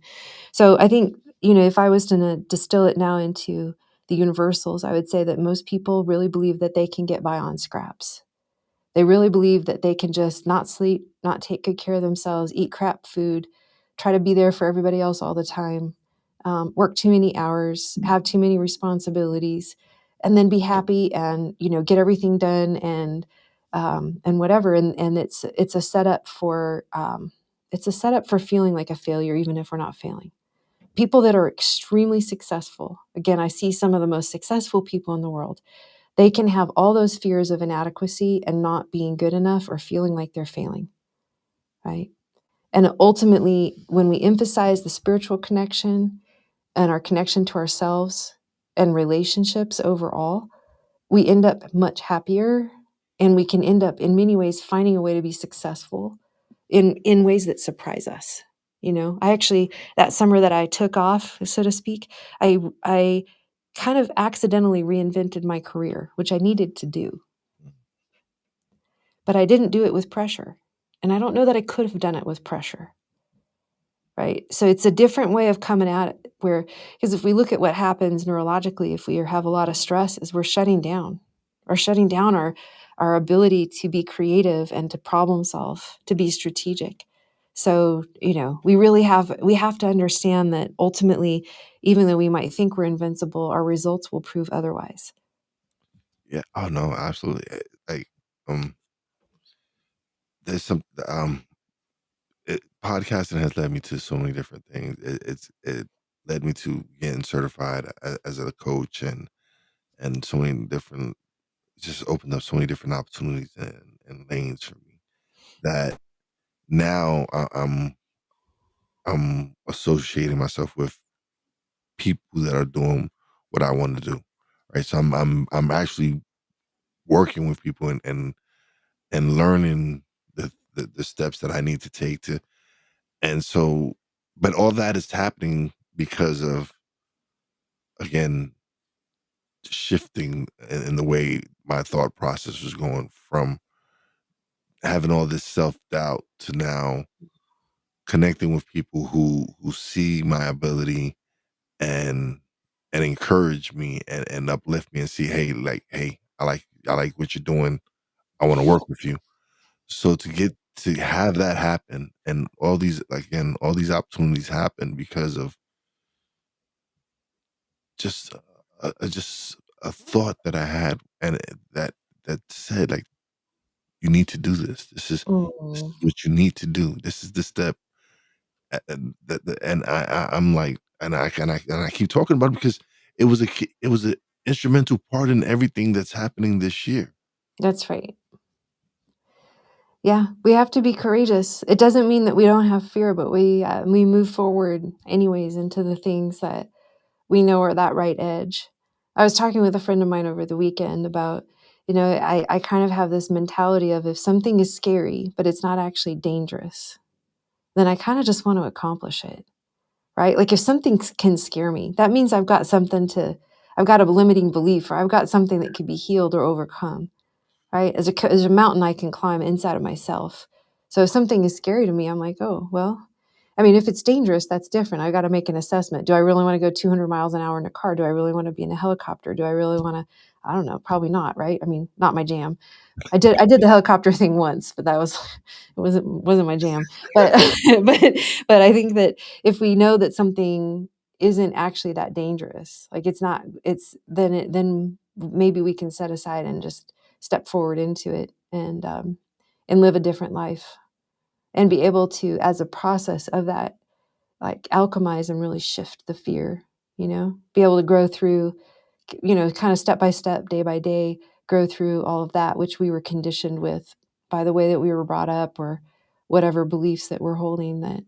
Speaker 2: So I think, if I was to distill it now into the universals, I would say that most people really believe that they can get by on scraps. They really believe that they can just not sleep, not take good care of themselves, eat crap food, try to be there for everybody else all the time, work too many hours, have too many responsibilities, and then be happy and get everything done and whatever. And it's a setup for It's a setup for feeling like a failure, even if we're not failing. People that are extremely successful, again, I see some of the most successful people in the world, they can have all those fears of inadequacy and not being good enough or feeling like they're failing, right? And ultimately, when we emphasize the spiritual connection and our connection to ourselves and relationships overall, we end up much happier, and we can end up in many ways finding a way to be successful in ways that surprise us. I actually, that summer that I took off, so to speak, I kind of accidentally reinvented my career, which I needed to do, but I didn't do it with pressure. And I don't know that I could have done it with pressure. Right. So it's a different way of coming at it, because if we look at what happens neurologically, if we have a lot of stress, is we're shutting down our ability to be creative and to problem solve, to be strategic. So, we have to understand that ultimately, even though we might think we're invincible, our results will prove otherwise.
Speaker 1: Yeah. Oh no, absolutely. Like, um, there's some podcasting has led me to so many different things. It led me to getting certified as a coach, and so many different, just opened up so many different opportunities and lanes for me that now I'm associating myself with people that are doing what I want to do. Right. So I'm actually working with people and learning the steps that I need to take to. And so, but all that is happening because of, again, shifting in the way my thought process was going from having all this self-doubt to now connecting with people who see my ability and encourage me and uplift me and see, hey, like, hey, I like what you're doing. I want to work with you. So to have that happen and all these, again, all these opportunities happen because of just just a thought that I had, and that said, like, you need to do this. This
Speaker 2: Mm,
Speaker 1: is what you need to do. This is the step. And I'm like, and I keep talking about it because it was an instrumental part in everything that's happening this year.
Speaker 2: that's right. Yeah, we have to be courageous. It doesn't mean that we don't have fear, but we move forward anyways into the things that we know are that right edge. I was talking with a friend of mine over the weekend about, I kind of have this mentality of if something is scary, but it's not actually dangerous, then I kind of just want to accomplish it, right? Like if something can scare me, that means I've got a limiting belief, or I've got something that can be healed or overcome, right? As a mountain I can climb inside of myself. So if something is scary to me, I'm like, oh, well, I mean, if it's dangerous, that's different. I got to make an assessment. Do I really want to go 200 miles an hour in a car? Do I really want to be in a helicopter? Do I really want to, I don't know, probably not, right? I mean, not my jam. I did the helicopter thing once, but that was it wasn't my jam. But but but I think that if we know that something isn't actually that dangerous, like it's not, then maybe we can set aside and just step forward into it, and live a different life, and be able to, as a process of that, like alchemize and really shift the fear, be able to grow through, kind of step by step, day by day, grow through all of that which we were conditioned with by the way that we were brought up, or whatever beliefs that we're holding. That,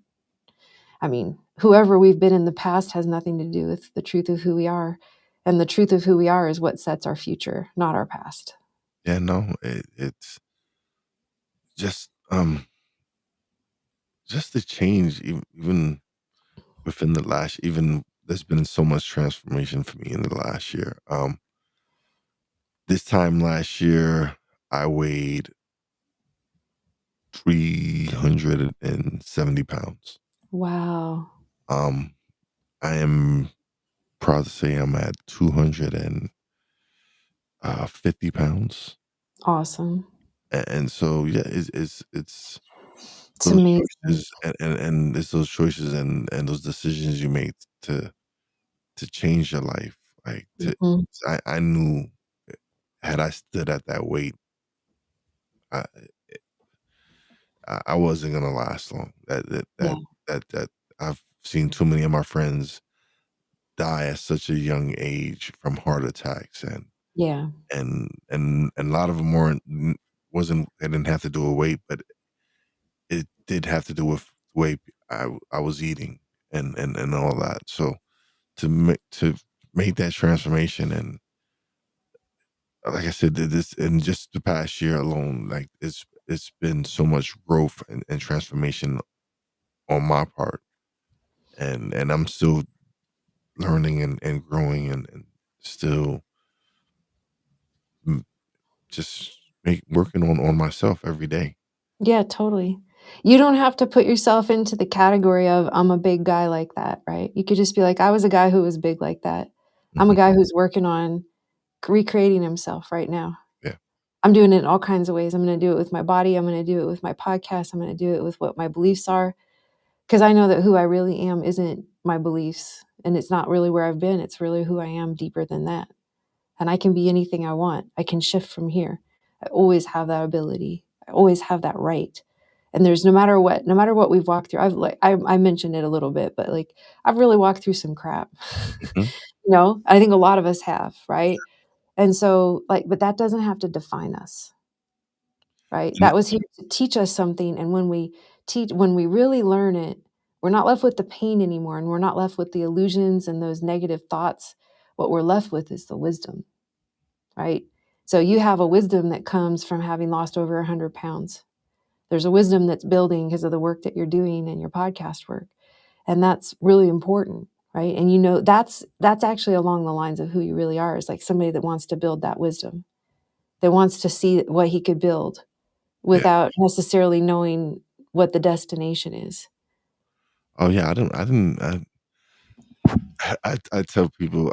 Speaker 2: I mean, whoever we've been in the past has nothing to do with the truth of who we are. And the truth of who we are is what sets our future, not our past.
Speaker 1: Yeah, no, it's just just the change, even within the last, even there's been so much transformation for me in the last year. This time last year, I weighed 370 pounds.
Speaker 2: Wow.
Speaker 1: Um, I am proud to say I'm at 250 pounds.
Speaker 2: Awesome.
Speaker 1: And so, yeah, it's
Speaker 2: It's
Speaker 1: those
Speaker 2: amazing.
Speaker 1: choices, and it's those choices and those decisions you make to change your life. Like,
Speaker 2: Mhm.
Speaker 1: I knew, had I stood at that weight, I I wasn't gonna last long.
Speaker 2: Yeah,
Speaker 1: That I've seen too many of my friends die at such a young age from heart attacks,
Speaker 2: yeah,
Speaker 1: and a lot of them wasn't they didn't have to do with weight, but it did have to do with the way I was eating and all that. So to make that transformation and like I said, this in just the past year alone, like it's been so much growth and transformation on my part, and I'm still learning and growing and still mm, just working on myself every day.
Speaker 2: yeah, totally. You don't have to put yourself into the category of, "I'm a big guy like that," right? You could just be like, "I was a guy who was big like that. I'm a
Speaker 1: Mhm.
Speaker 2: guy who's working on recreating himself right now.
Speaker 1: Yeah,
Speaker 2: I'm doing it in all kinds of ways. I'm gonna do it with my body, I'm gonna do it with my podcast, I'm gonna do it with what my beliefs are, because I know that who I really am isn't my beliefs, and it's not really where I've been, it's really who I am deeper than that. And I can be anything I want. I can shift from here. I always have that ability. I always have that right. And there's no matter what we've walked through. I mentioned it a little bit, but like I've really walked through some crap.
Speaker 1: mhm,
Speaker 2: I think a lot of us have, right? And so like, but that doesn't have to define us, right?
Speaker 1: and
Speaker 2: That was here to teach us something. And when we really learn it, we're not left with the pain anymore, and we're not left with the illusions and those negative thoughts. What we're left with is the wisdom, right? So you have a wisdom that comes from having lost over 100 pounds. There's a wisdom that's building because of the work that you're doing and your podcast work. And that's really important, right? And that's actually along the lines of who you really are, is like somebody that wants to build that wisdom, that wants to see what he could build
Speaker 1: yeah.
Speaker 2: without necessarily knowing what the destination is.
Speaker 1: Oh yeah, I didn't I tell people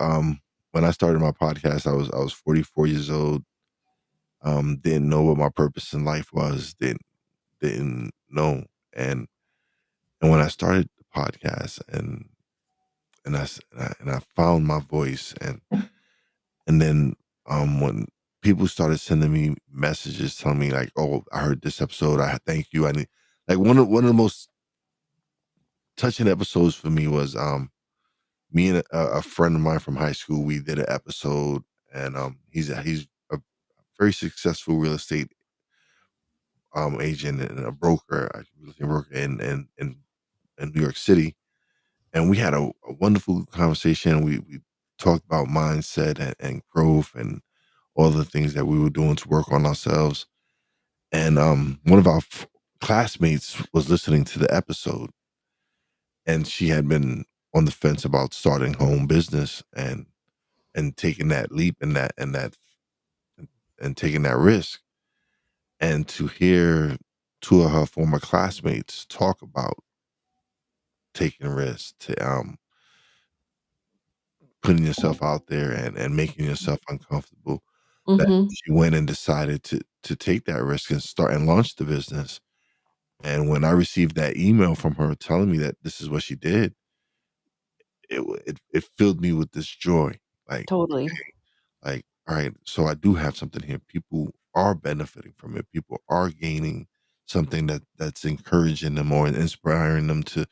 Speaker 1: when I started my podcast, I was 44 years old. Didn't know what my purpose in life was. Didn't know, and when I started the podcast and I found my voice and then when people started sending me messages telling me like, oh, I heard this episode. I thank you. I need like one of the most touching episodes for me was me and a friend of mine from high school. We did an episode, and he's a very successful real estate agent and a broker, a real estate broker in New York City. And we had a wonderful conversation. We talked about mindset and growth and all the things that we were doing to work on ourselves. And one of our classmates was listening to the episode, and she had been on the fence about starting her own business and taking that leap and taking that risk. And to hear two of her former classmates talk about taking risks, to putting yourself out there and making yourself uncomfortable, that
Speaker 2: Mhm.
Speaker 1: she went and decided to take that risk and start and launch the business. And when I received that email from her telling me that this is what she did, it filled me with this joy. Like,
Speaker 2: Totally.
Speaker 1: like, all right, so I do have something here. People are benefiting from it. People are gaining something that's encouraging them or inspiring them to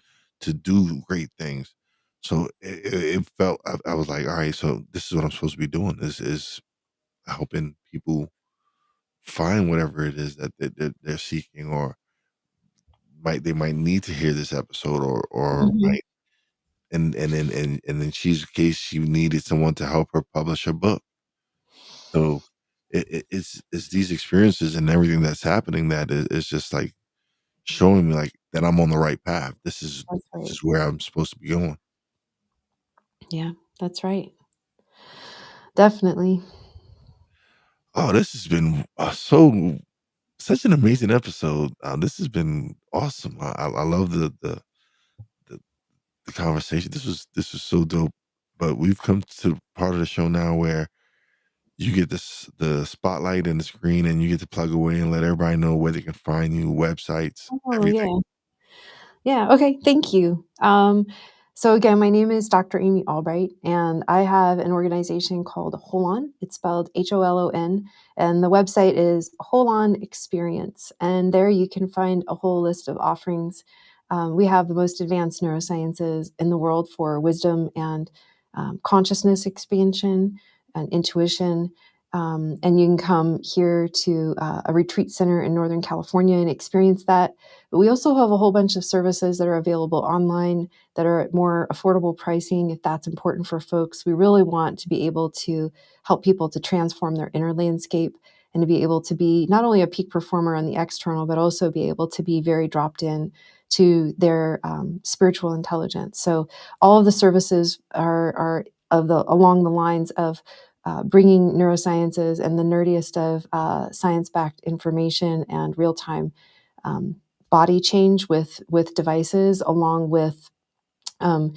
Speaker 1: do great things. So it felt I was like, all right, so this is what I'm supposed to be doing. This is helping people find whatever it is that they're seeking, or they might need to hear this episode, or
Speaker 2: Mhm.
Speaker 1: might and in she's case she needed someone to help her publish her book. So it's these experiences and everything that's happening that is just like showing me like that I'm on the right path.
Speaker 2: That's
Speaker 1: This
Speaker 2: right.
Speaker 1: is where I'm supposed to be going.
Speaker 2: Yeah, that's right. Definitely.
Speaker 1: Oh, this has been so such an amazing episode. This has been awesome. I love the the conversation. This was so dope. But we've come to the part of the show now where you get the spotlight and the screen, and you get to plug away and let everybody know where they can find you, websites,
Speaker 2: Oh,
Speaker 1: everything.
Speaker 2: yeah. Yeah, okay, thank you. So again, my name is Dr. Amy Albright, and I have an organization called Holon. It's spelled Holon, and the website is Holon Experience. And there you can find a whole list of offerings. We have the most advanced neurosciences in the world for wisdom and consciousness expansion and intuition. And you can come here to a retreat center in Northern California and experience that. But we also have a whole bunch of services that are available online that are at more affordable pricing if that's important for folks. We really want to be able to help people to transform their inner landscape and to be able to be not only a peak performer on the external, but also be able to be very dropped in to their spiritual intelligence. So all of the services are along the lines of bringing neurosciences and the nerdiest of science-backed information and real-time um, body change with devices, along with um,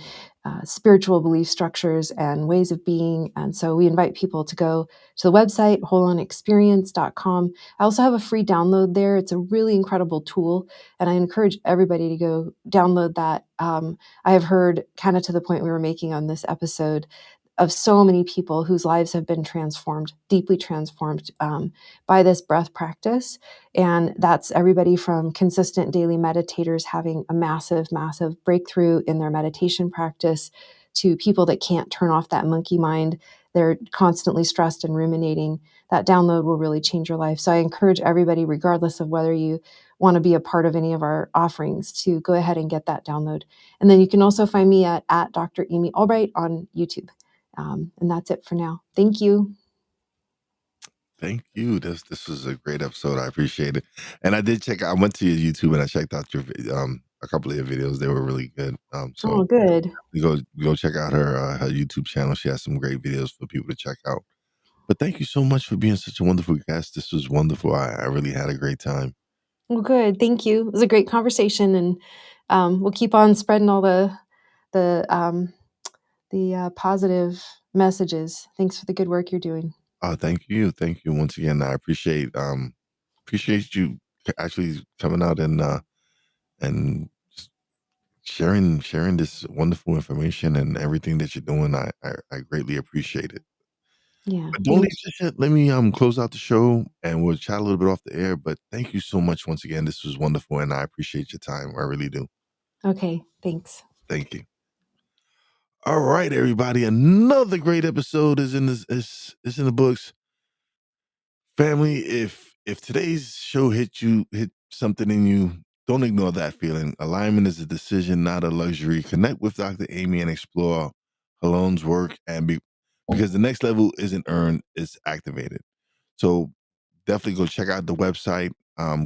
Speaker 2: spiritual belief structures and ways of being. And so we invite people to go to the website, holonexperience.com. I also have a free download there. It's a really incredible tool, and I encourage everybody to go download that. I have heard, kind of to the point we were making on this episode, of so many people whose lives have been transformed, deeply transformed by this breath practice. And that's everybody from consistent daily meditators having a massive, massive breakthrough in their meditation practice to people that can't turn off that monkey mind. They're constantly stressed and ruminating. That download will really change your life. So I encourage everybody, regardless of whether you want to be a part of any of our offerings, to go ahead and get that download. And then you can also find me at Dr. Amy Albright on YouTube. And that's it for now. Thank you.
Speaker 1: Thank you. This was a great episode. I appreciate it. And I did check. I went to your YouTube and I checked out your a couple of your videos. They were really good. So
Speaker 2: Oh, good.
Speaker 1: go check out her YouTube channel. She has some great videos for people to check out. But thank you so much for being such a wonderful guest. This was wonderful. I really had a great time.
Speaker 2: Well, good. Thank you. It was a great conversation, and we'll keep on spreading all the positive messages. Thanks for the good work you're doing.
Speaker 1: Thank you. Thank you once again. I appreciate you actually coming out and sharing this wonderful information and everything that you're doing. I greatly appreciate it.
Speaker 2: Yeah.
Speaker 1: But don't leave
Speaker 2: Thanks.
Speaker 1: just yet. Let me close out the show and we'll chat a little bit off the air. But thank you so much once again. This was wonderful and I appreciate your time. I really do.
Speaker 2: Okay. Thanks.
Speaker 1: Thank you. All right, everybody. Another great episode is in this is in the books. Family, if today's show hit something in you, don't ignore that feeling. Alignment is a decision, not a luxury. Connect with Dr. Amy and explore Holon's work because the next level isn't earned, it's activated. So definitely go check out the website.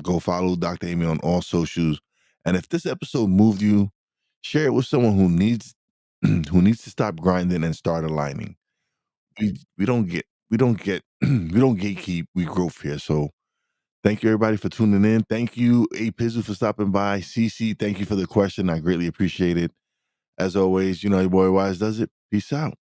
Speaker 1: Go follow Dr. Amy on all socials. And if this episode moved you, share it with someone who needs who needs to stop grinding and start aligning. We don't get we don't gatekeep, we growth here. So thank you everybody for tuning in. Thank you, A Pizzle, for stopping by. CC, thank you for the question. I greatly appreciate it. As always, you know your boy Wise does it. Peace out.